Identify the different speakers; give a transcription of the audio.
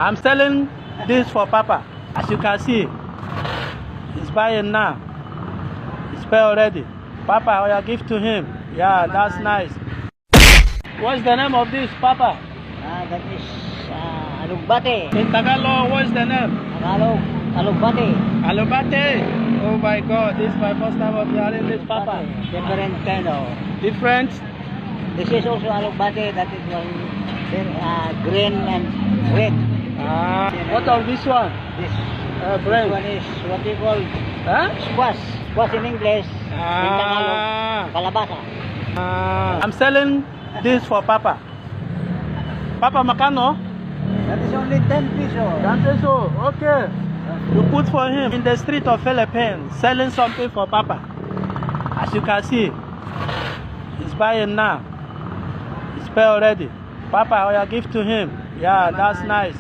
Speaker 1: I'm selling this for Papa. As you can see, he's buying now. It's paid already. Papa, I give to him. Yeah, that's nice. What's the name of this, Papa?
Speaker 2: That is alugbate.
Speaker 1: In Tagalog, what's the name?
Speaker 2: Tagalog, alugbate.
Speaker 1: Alubate. Oh my God, this is my first time of hearing this, Papa.
Speaker 2: Different kind of.
Speaker 1: Different?
Speaker 2: This is also alugbate. That is one green and red.
Speaker 1: What of this one?
Speaker 2: This
Speaker 1: Bread.
Speaker 2: one is what we call squash. Squash in English. In Tagalog, kalabasa.
Speaker 1: I'm selling this for Papa. Papa, makano?
Speaker 2: That is only 10 pesos.
Speaker 1: 10 peso, okay. You put for him in the street of Philippines, selling something for Papa. As you can see, he's buying now. It's paid already. Papa, I give to him. Yeah, that's nice.